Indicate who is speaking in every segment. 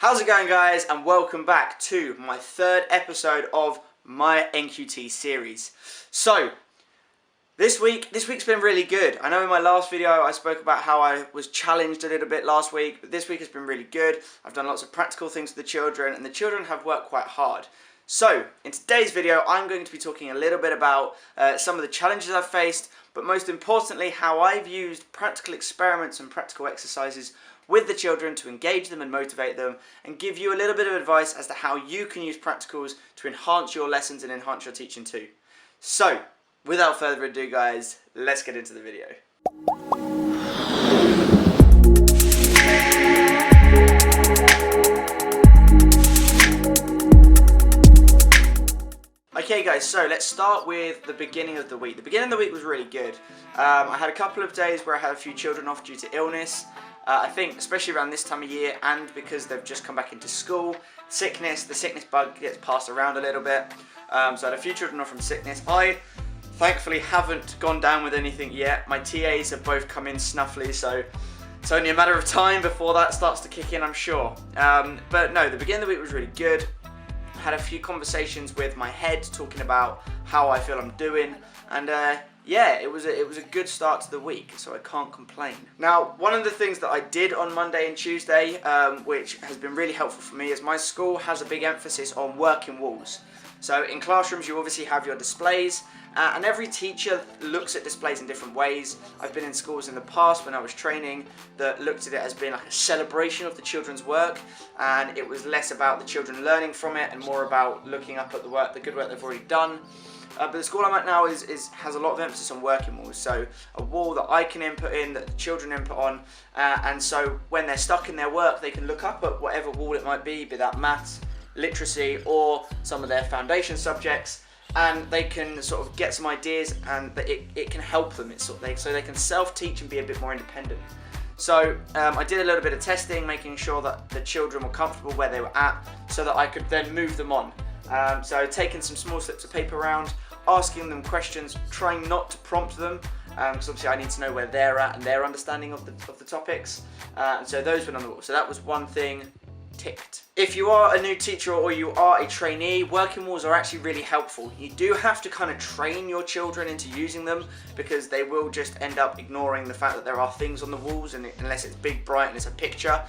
Speaker 1: How's it going, guys, and welcome back to my third episode of my NQT series. So this week's been really good. I know in my last video I spoke about how I was challenged a little bit last week, but this week has been really good. I've done lots of practical things with the children, and the children have worked quite hard. So in today's video I'm going to be talking a little bit about some of the challenges I've faced, but most importantly how I've used practical experiments and practical exercises with the children to engage them and motivate them, and give you a little bit of advice as to how you can use practicals to enhance your lessons and enhance your teaching too. So without further ado, guys, let's get into the video. Okay guys, so let's start with the beginning of the week. The beginning of the week was really good. I had a couple of days where I had a few children off due to illness. I think especially around this time of year, and because they've just come back into school, the sickness bug gets passed around a little bit. So I had a few children off from sickness. I thankfully haven't gone down with anything yet. My TAs have both come in snuffly, so it's only a matter of time before that starts to kick in, I'm sure. But no, the beginning of the week was really good. Had a few conversations with my head talking about how I feel I'm doing, and yeah, it was a good start to the week, so I can't complain. Now, one of the things that I did on Monday and Tuesday, which has been really helpful for me, is my school has a big emphasis on working walls. So in classrooms you obviously have your displays, and every teacher looks at displays in different ways. I've been in schools in the past when I was training that looked at it as being like a celebration of the children's work, and it was less about the children learning from it and more about looking up at the good work they've already done. But the school I'm at now has a lot of emphasis on working walls, so a wall that I can input in, that the children input on, and so when they're stuck in their work they can look up at whatever wall it might be that maths, literacy, or some of their foundation subjects, and they can sort of get some ideas, and it can help them. So they can self-teach and be a bit more independent. So I did a little bit of testing, making sure that the children were comfortable where they were at, so that I could then move them on. So taking some small slips of paper around, asking them questions, trying not to prompt them, because obviously I need to know where they're at and their understanding of the topics. And so those went on the wall. So that was one thing ticked. If you are a new teacher or you are a trainee, working walls are actually really helpful. You do have to kind of train your children into using them, because they will just end up ignoring the fact that there are things on the walls, and unless it's big, bright, and it's a picture,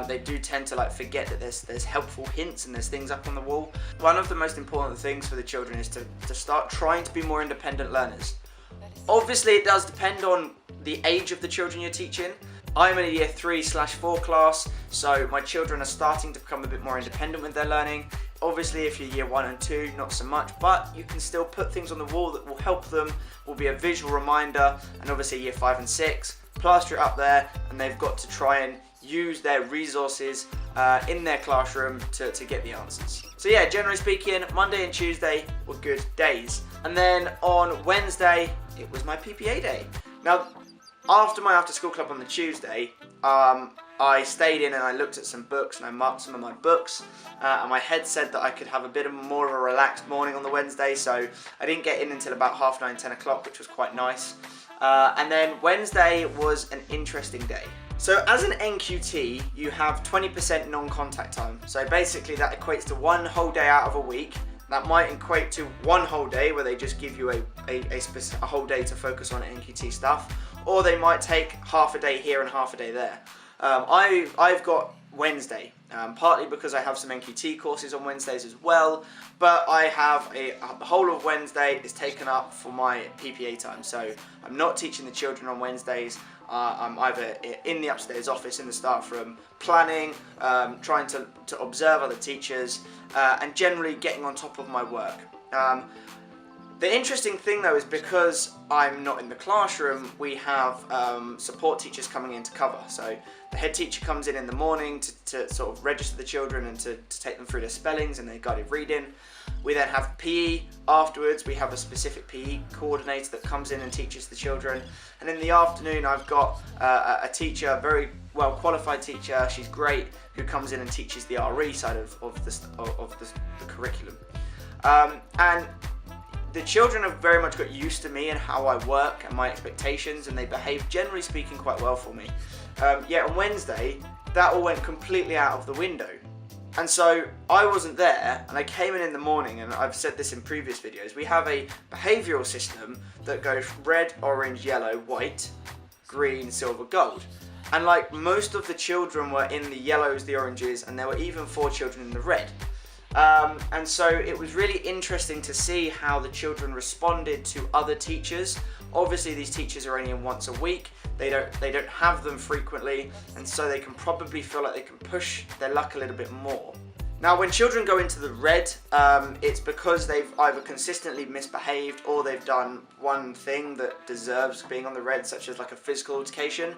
Speaker 1: they do tend to like forget that there's helpful hints and there's things up on the wall. One of the most important things for the children is to start trying to be more independent learners. Obviously it does depend on the age of the children you're teaching. I'm in a year 3/4 class, so my children are starting to become a bit more independent with their learning. Obviously if you're year 1 and 2, not so much, but you can still put things on the wall that will help them, will be a visual reminder. And obviously year 5 and 6, plaster it up there, and they've got to try and use their resources in their classroom to get the answers. So yeah, generally speaking, Monday and Tuesday were good days. And then on Wednesday, it was my PPA day. Now, after my after school club on the Tuesday, I stayed in and I looked at some books and I marked some of my books, and my head said that I could have a bit more of a relaxed morning on the Wednesday, so I didn't get in until about 9:30, 10 o'clock, which was quite nice. And then Wednesday was an interesting day. So as an NQT, you have 20% non-contact time. So basically that equates to one whole day out of a week. That might equate to one whole day where they just give you a whole day to focus on NQT stuff, or they might take half a day here and half a day there. I've got Wednesday, partly because I have some NQT courses on Wednesdays as well, but I have the whole of Wednesday is taken up for my PPA time. So I'm not teaching the children on Wednesdays. I'm either in the upstairs office in the staff room, planning, trying to observe other teachers, and generally getting on top of my work. The interesting thing though is because I'm not in the classroom, we have support teachers coming in to cover. So the head teacher comes in the morning to sort of register the children and to take them through their spellings and their guided reading. We then have PE afterwards. We have a specific PE coordinator that comes in and teaches the children. And in the afternoon I've got a teacher, a very well qualified teacher, she's great, who comes in and teaches the RE side of the curriculum. And the children have very much got used to me and how I work and my expectations, and they behave, generally speaking, quite well for me. Yet on Wednesday, that all went completely out of the window. And so I wasn't there, and I came in the morning, and I've said this in previous videos, we have a behavioural system that goes red, orange, yellow, white, green, silver, gold. And like most of the children were in the yellows, the oranges, and there were even 4 children in the red. And so it was really interesting to see how the children responded to other teachers. Obviously these teachers are only in once a week, they don't have them frequently, and so they can probably feel like they can push their luck a little bit more. Now when children go into the red, it's because they've either consistently misbehaved or they've done one thing that deserves being on the red, such as like a physical altercation.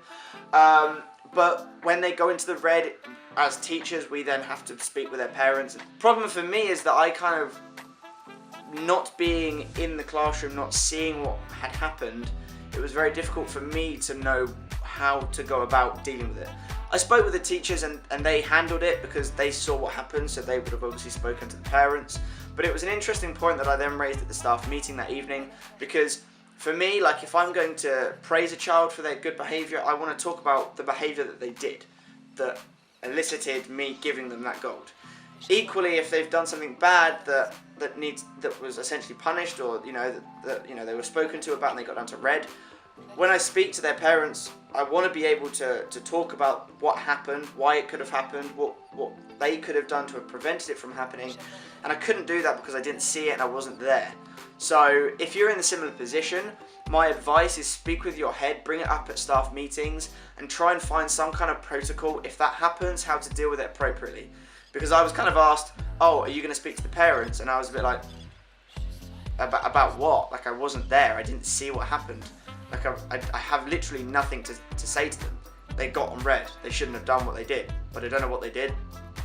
Speaker 1: But when they go into the red, as teachers, we then have to speak with their parents. The problem for me is that I kind of, not being in the classroom, not seeing what had happened, it was very difficult for me to know how to go about dealing with it. I spoke with the teachers and they handled it because they saw what happened, so they would have obviously spoken to the parents. But it was an interesting point that I then raised at the staff meeting that evening, because for me, like if I'm going to praise a child for their good behaviour, I want to talk about the behaviour that they did that elicited me giving them that gold. Equally, if they've done something bad that was essentially punished, or that they were spoken to about and they got down to red, when I speak to their parents, I want to be able to talk about what happened, why it could have happened, what they could have done to have prevented it from happening, and I couldn't do that because I didn't see it and I wasn't there. So if you're in a similar position, my advice is speak with your head, bring it up at staff meetings, and try and find some kind of protocol, if that happens, how to deal with it appropriately. Because I was kind of asked, oh, are you going to speak to the parents? And I was a bit like, about what? Like I wasn't there, I didn't see what happened. Like I have literally nothing to say to them. They got on red, they shouldn't have done what they did, but I don't know what they did,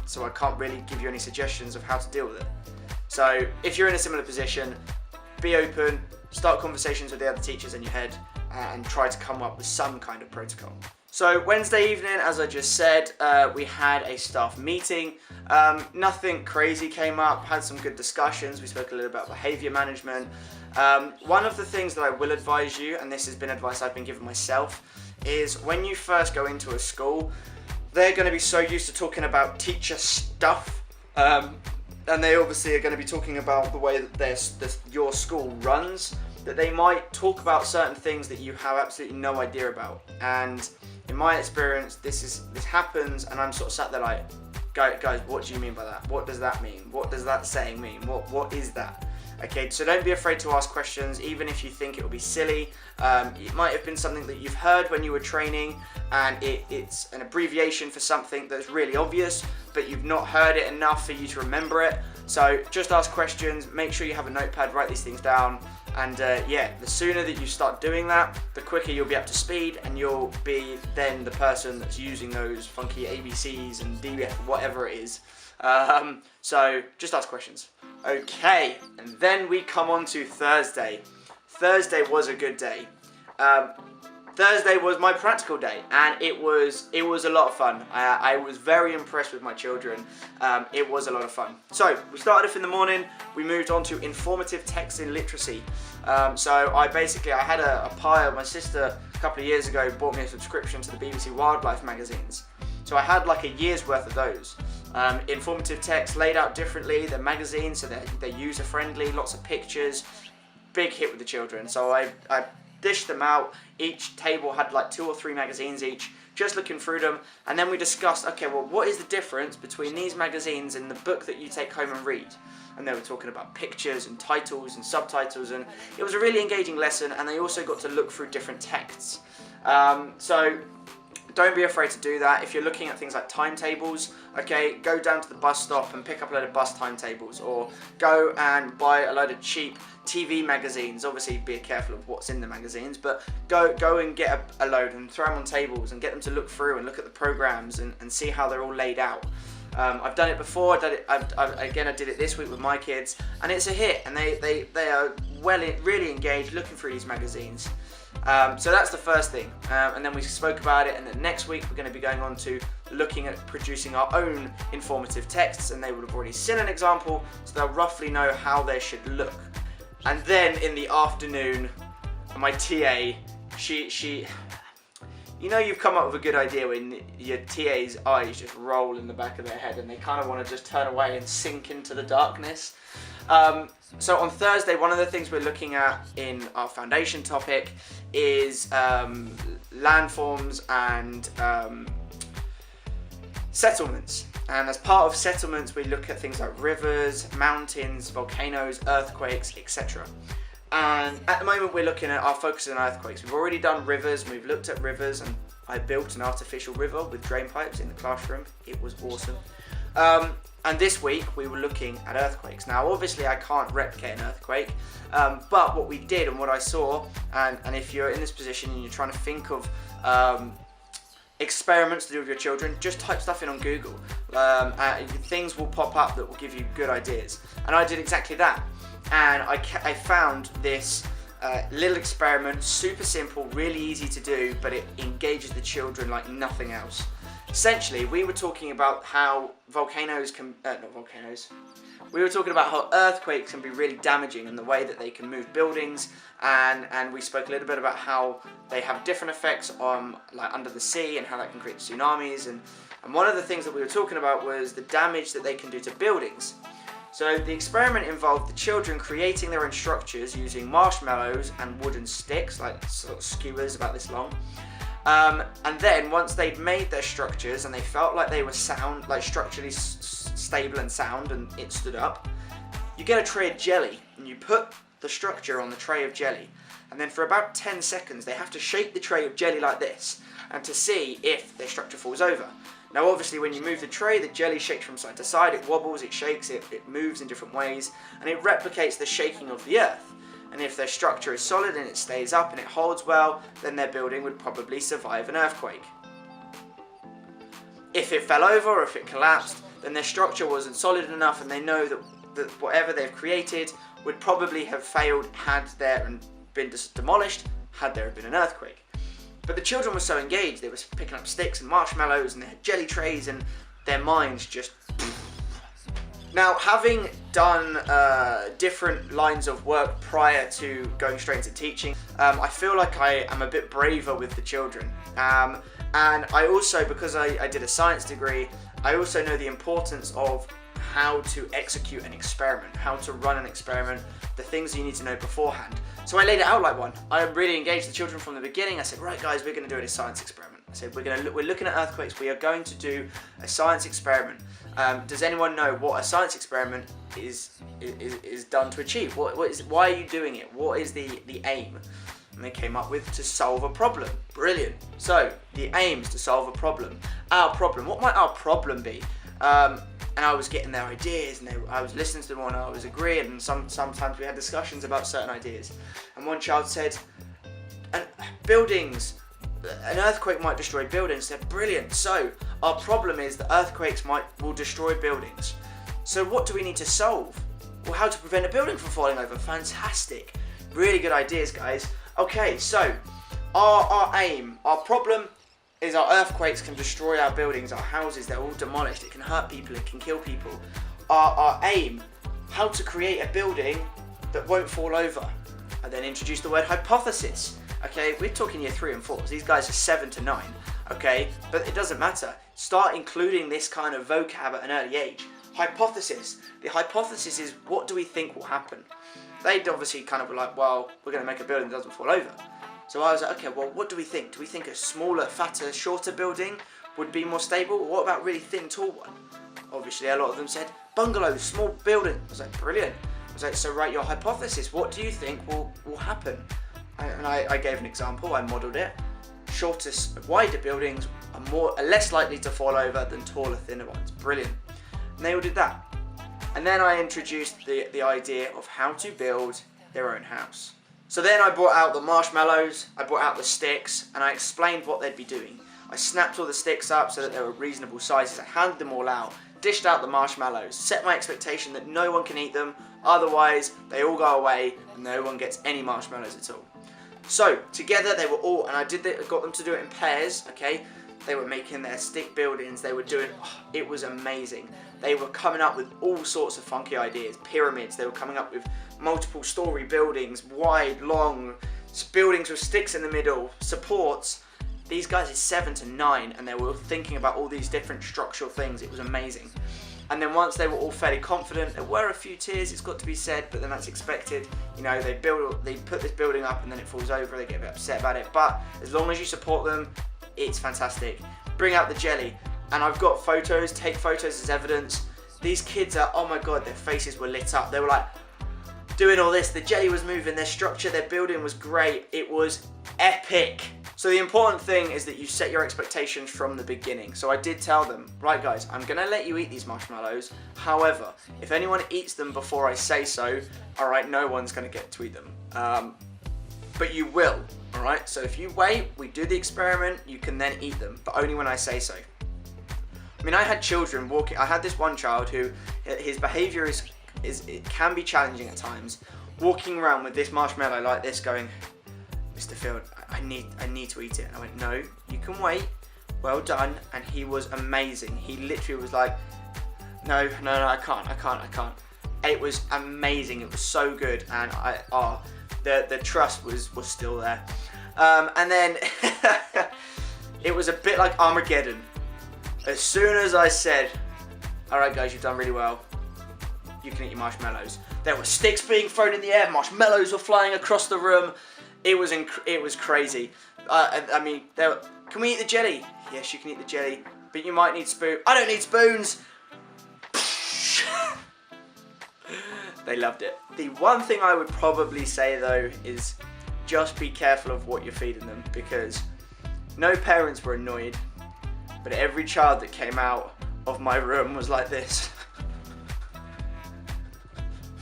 Speaker 1: so I can't really give you any suggestions of how to deal with it. So if you're in a similar position, be open, start conversations with the other teachers in your head, and try to come up with some kind of protocol. So Wednesday evening, as I just said, we had a staff meeting. Nothing crazy came up, had some good discussions. We spoke a little about behaviour management. One of the things that I will advise you, and this has been advice I've been given myself, is when you first go into a school, they're going to be so used to talking about teacher stuff, and they obviously are going to be talking about the way that your school runs, that they might talk about certain things that you have absolutely no idea about. And in my experience, this happens, and I'm sort of sat there like, guys, what do you mean by that? What does that mean? What does that saying mean? What is that? Okay, so don't be afraid to ask questions, even if you think it will be silly. It might have been something that you've heard when you were training, and it's an abbreviation for something that's really obvious, but you've not heard it enough for you to remember it. So just ask questions, make sure you have a notepad, write these things down, and the sooner that you start doing that, the quicker you'll be up to speed, and you'll be then the person that's using those funky ABCs and DBF, whatever it is. So just ask questions. Okay, and then we come on to Thursday. Thursday was a good day. Thursday was my practical day, and it was a lot of fun. I was very impressed with my children. It was a lot of fun. So we started off in the morning. We moved on to informative text in literacy. So I had a pile. My sister a couple of years ago bought me a subscription to the BBC Wildlife magazines. So I had like a year's worth of those. Informative text laid out differently. They're magazines, so they're user friendly. Lots of pictures. Big hit with the children. So I dished them out. Each table had like 2 or 3 magazines each, just looking through them, and then we discussed, okay, well, what is the difference between these magazines and the book that you take home and read? And they were talking about pictures and titles and subtitles, and it was a really engaging lesson, and they also got to look through different texts. So don't be afraid to do that. If you're looking at things like timetables, okay, go down to the bus stop and pick up a load of bus timetables, or go and buy a load of cheap TV magazines. Obviously be careful of what's in the magazines, but go and get a load and throw them on tables and get them to look through and look at the programs and see how they're all laid out. I've done it before. I did it this week with my kids, and it's a hit, and they are really engaged looking through these magazines. So that's the first thing, and then we spoke about it, and then next week we're going to be going on to looking at producing our own informative texts, and they would have already seen an example, so they'll roughly know how they should look. And then in the afternoon, my TA, she you know you've come up with a good idea when your TA's eyes just roll in the back of their head and they kind of want to just turn away and sink into the darkness. So on Thursday, one of the things we're looking at in our foundation topic is landforms and settlements. And as part of settlements, we look at things like rivers, mountains, volcanoes, earthquakes, etc. And at the moment, we're looking at our focus on earthquakes. We've already done rivers, and we've looked at rivers, and I built an artificial river with drain pipes in the classroom. It was awesome. And this week, we were looking at earthquakes. Now, obviously, I can't replicate an earthquake, but what we did and what I saw, and if you're in this position and you're trying to think of experiments to do with your children, just type stuff in on Google. Things will pop up that will give you good ideas. And I did exactly that. And I found this little experiment, super simple, really easy to do, but it engages the children like nothing else. Essentially, we were talking about how we were talking about how earthquakes can be really damaging and the way that they can move buildings, and we spoke a little bit about how they have different effects on like under the sea and how that can create tsunamis, and one of the things that we were talking about was the damage that they can do to buildings. So the experiment involved the children creating their own structures using marshmallows and wooden sticks, like sort of skewers about this long. And then once they'd made their structures and they felt like they were sound, like structurally stable and sound, and it stood up, you get a tray of jelly and you put the structure on the tray of jelly, and then for about 10 seconds they have to shake the tray of jelly like this and to see if their structure falls over. Now obviously when you move the tray, the jelly shakes from side to side, it wobbles, it shakes, it moves in different ways, and it replicates the shaking of the earth. And if their structure is solid and it stays up and it holds well, then their building would probably survive an earthquake. If it fell over or if it collapsed, then their structure wasn't solid enough, and they know that whatever they've created would probably have failed had there been demolished, had there been an earthquake. But the children were so engaged, they were picking up sticks and marshmallows and they had jelly trays, and their minds just... Now, having done different lines of work prior to going straight into teaching, I feel like I am a bit braver with the children. And I also, because I did a science degree, I also know the importance of how to execute an experiment, how to run an experiment, the things you need to know beforehand. So I laid it out like one. I really engaged the children from the beginning. I said, right guys, we're going to do a science experiment. I said, we're looking at earthquakes. We are going to do a science experiment. Does anyone know what a science experiment is done to achieve? Why are you doing it? What is the aim? And they came up with to solve a problem. Brilliant. So the aim is to solve a problem. Our problem. What might our problem be? And I was getting their ideas, and I was listening to them and I was agreeing, and sometimes we had discussions about certain ideas. And one child said, buildings, an earthquake might destroy buildings. They're brilliant. So our problem is that earthquakes will destroy buildings. So what do we need to solve? Well, how to prevent a building from falling over. Fantastic. Really good ideas, guys. Okay, so our aim, our problem is our earthquakes can destroy our buildings, our houses, they're all demolished, it can hurt people, it can kill people. Our aim, how to create a building that won't fall over. I then introduced the word hypothesis. Okay, we're talking year 3 and 4, these guys are 7 to 9, okay, but it doesn't matter. Start including this kind of vocab at an early age. Hypothesis. The hypothesis is, what do we think will happen? They'd obviously kind of be like, well, we're going to make a building that doesn't fall over. So I was like, okay, well, what do we think? Do we think a smaller, fatter, shorter building would be more stable? What about a really thin, tall one? Obviously, a lot of them said, bungalows, small building. I was like, brilliant. I was like, so write your hypothesis. What do you think will happen? And I gave an example, I modelled it. Shorter, wider buildings are less likely to fall over than taller, thinner ones. Brilliant. And they all did that. And then I introduced the idea of how to build their own house. So then I brought out the marshmallows, I brought out the sticks, and I explained what they'd be doing. I snapped all the sticks up so that they were reasonable sizes, I handed them all out, dished out the marshmallows, set my expectation that no one can eat them, otherwise they all go away and no one gets any marshmallows at all. So together they were all, and I got them to do it in pairs, okay? They were making their stick buildings, they were doing, it was amazing. They were coming up with all sorts of funky ideas, pyramids, they were coming up with multiple story buildings, wide, long, buildings with sticks in the middle, supports. These guys is 7 to 9, and they were thinking about all these different structural things. It was amazing. And then once they were all fairly confident, there were a few tears, it's got to be said, but then that's expected. You know, they put this building up and then it falls over, they get a bit upset about it. But as long as you support them, it's fantastic. Bring out the jelly. And I've got photos, take photos as evidence. These kids are, oh my God, their faces were lit up. They were like doing all this. The jelly was moving, their structure, their building was great. It was epic. So the important thing is that you set your expectations from the beginning. So I did tell them, right guys, I'm gonna let you eat these marshmallows. However, if anyone eats them before I say so, all right, no one's gonna get to eat them. But you will, all right? So if you wait, we do the experiment, you can then eat them, but only when I say so. I mean, I had children walking, I had this one child who, his behavior it can be challenging at times, walking around with this marshmallow like this going, Mr. Field, I need to eat it. And I went, no, you can wait. Well done. And he was amazing. He literally was like, no, I can't. It was amazing. It was so good. And the trust was still there. And then it was a bit like Armageddon. As soon as I said, all right, guys, you've done really well. You can eat your marshmallows. There were sticks being thrown in the air. Marshmallows were flying across the room. It was crazy. I mean, can we eat the jelly? Yes, you can eat the jelly, but you might need spoon. I don't need spoons. They loved it. The one thing I would probably say though is just be careful of what you're feeding them, because no parents were annoyed, but every child that came out of my room was like this.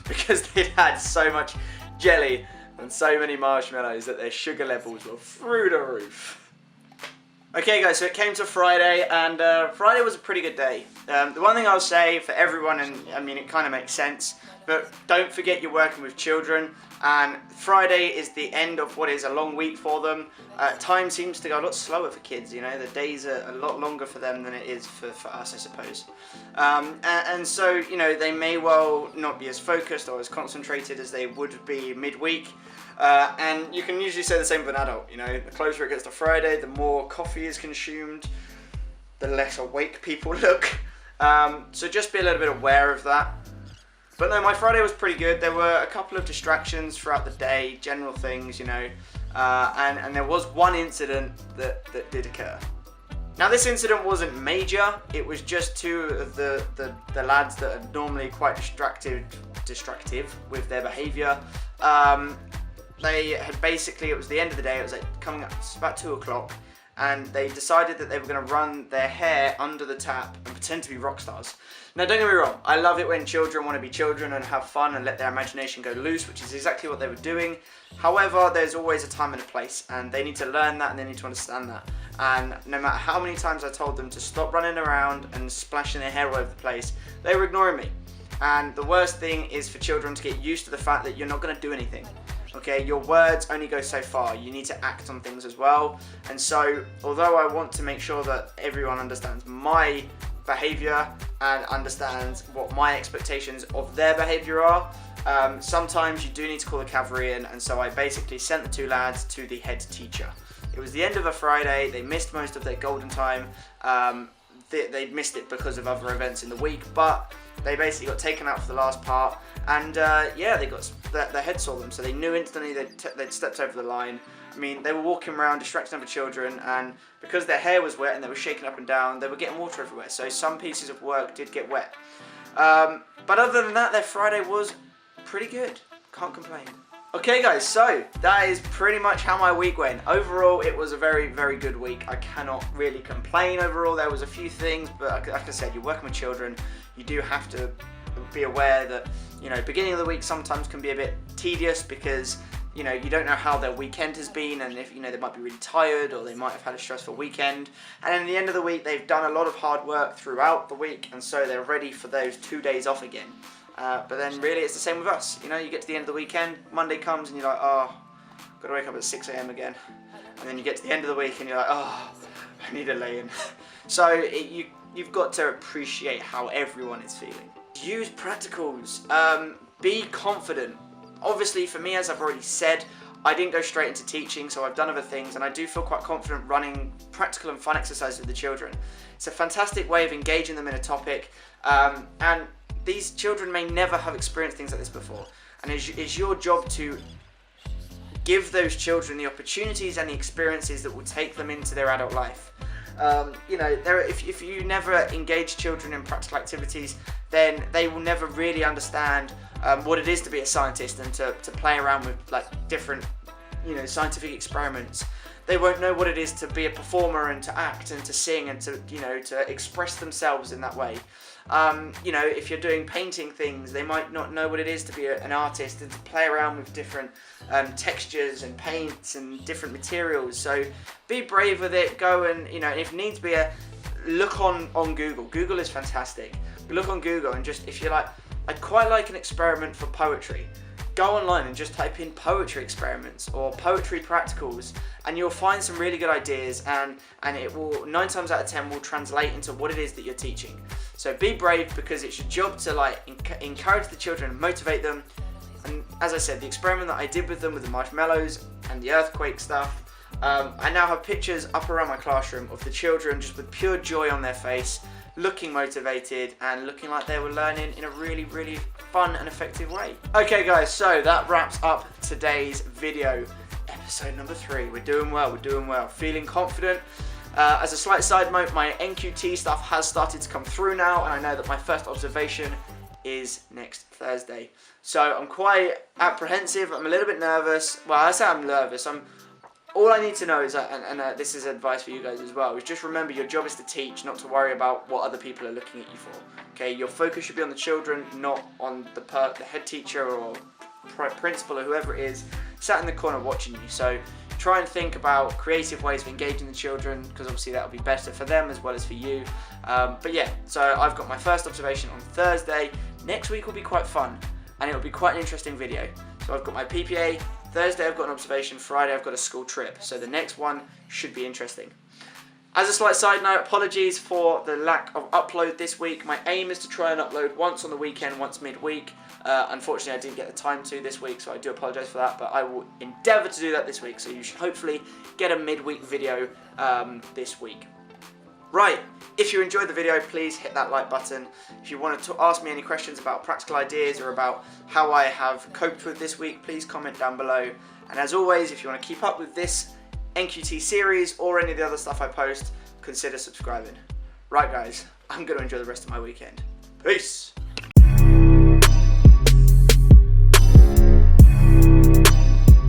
Speaker 1: Because they'd had so much jelly and so many marshmallows that their sugar levels were through the roof. Okay guys, so it came to Friday, and Friday was a pretty good day. The one thing I'll say for everyone, and I mean it kind of makes sense, but don't forget you're working with children, and Friday is the end of what is a long week for them. Time seems to go a lot slower for kids, you know, the days are a lot longer for them than it is for us, I suppose. And so, you know, they may well not be as focused or as concentrated as they would be midweek. And you can usually say the same of an adult, you know, the closer it gets to Friday, the more coffee is consumed, the less awake people look. So just be a little bit aware of that. But no, my Friday was pretty good. There were a couple of distractions throughout the day, general things, you know, and there was one incident that did occur. Now this incident wasn't major, it was just two of the lads that are normally quite destructive with their behaviour. They had basically, it was the end of the day, it was like coming up, it's about 2 o'clock, and they decided that they were going to run their hair under the tap and pretend to be rock stars. Now don't get me wrong, I love it when children want to be children and have fun and let their imagination go loose, which is exactly what they were doing. However, there's always a time and a place, and they need to learn that and they need to understand that. And no matter how many times I told them to stop running around and splashing their hair all over the place, they were ignoring me. And the worst thing is for children to get used to the fact that you're not going to do anything. Okay, your words only go so far. You need to act on things as well. And so, although I want to make sure that everyone understands my behaviour and understands what my expectations of their behaviour are, sometimes you do need to call the cavalry in. And so I basically sent the two lads to the head teacher. It was the end of a Friday. They missed most of their golden time. They missed it because of other events in the week, but they basically got taken out for the last part, and yeah, they got their head saw them, so they knew instantly they'd stepped over the line. I mean, they were walking around distracting other children, and because their hair was wet and they were shaking up and down, they were getting water everywhere, so some pieces of work did get wet. But other than that, their Friday was pretty good. Can't complain. Okay guys, so that is pretty much how my week went. Overall, it was a very, very good week. I cannot really complain overall. There was a few things, but like I said, you're working with children. You do have to be aware that, you know, beginning of the week sometimes can be a bit tedious because, you know, you don't know how their weekend has been, and if, you know, they might be really tired or they might have had a stressful weekend. And then at the end of the week, they've done a lot of hard work throughout the week, and so they're ready for those 2 days off again. But then really it's the same with us. You know, you get to the end of the weekend, Monday comes and you're like, oh, I've got to wake up at 6 AM again. And then you get to the end of the week and you're like, oh, I need a lay-in. So you've got to appreciate how everyone is feeling. Use practicals. Be confident. Obviously for me, as I've already said, I didn't go straight into teaching, so I've done other things, and I do feel quite confident running practical and fun exercises with the children. It's a fantastic way of engaging them in a topic, and these children may never have experienced things like this before, and it's your job to give those children the opportunities and the experiences that will take them into their adult life. If you never engage children in practical activities, then they will never really understand what it is to be a scientist and to play around with like different, scientific experiments. They won't know what it is to be a performer and to act and to sing and to express themselves in that way. If you're doing painting things, they might not know what it is to be an artist and to play around with different textures and paints and different materials. So be brave with it. Go and, if needs be, look on Google. Google is fantastic. Look on Google and just, if you're like, I'd quite like an experiment for poetry, go online and just type in poetry experiments or poetry practicals, and you'll find some really good ideas, and it will 9 times out of 10 will translate into what it is that you're teaching. So be brave, because it's your job to encourage the children, motivate them. And as I said, the experiment that I did with them with the marshmallows and the earthquake stuff, I now have pictures up around my classroom of the children just with pure joy on their face, looking motivated and looking like they were learning in a really, really fun and effective way. Okay guys, so that wraps up today's video. Episode number 3. We're doing well, feeling confident. As a slight side note, my NQT stuff has started to come through now, and I know that my first observation is next Thursday. So I'm quite apprehensive, I'm a little bit nervous. Well, I say I'm nervous. All I need to know is, and this is advice for you guys as well, is just remember your job is to teach, not to worry about what other people are looking at you for. Okay, your focus should be on the children, not on the head teacher or principal or whoever it is sat in the corner watching you. So try and think about creative ways of engaging the children, because obviously that'll be better for them as well as for you. But yeah, so I've got my first observation on Thursday. Next week will be quite fun, and it'll be quite an interesting video. So I've got my PPA. Thursday I've got an observation, Friday I've got a school trip, so the next one should be interesting. As a slight side note, apologies for the lack of upload this week. My aim is to try and upload once on the weekend, once midweek. Unfortunately I didn't get the time to this week, so I do apologise for that, but I will endeavour to do that this week, so you should hopefully get a midweek video this week. Right, if you enjoyed the video, please hit that like button. If you wanted to ask me any questions about practical ideas or about how I have coped with this week, please comment down below. And as always, if you want to keep up with this NQT series or any of the other stuff I post, consider subscribing. Right guys, I'm going to enjoy the rest of my weekend. Peace!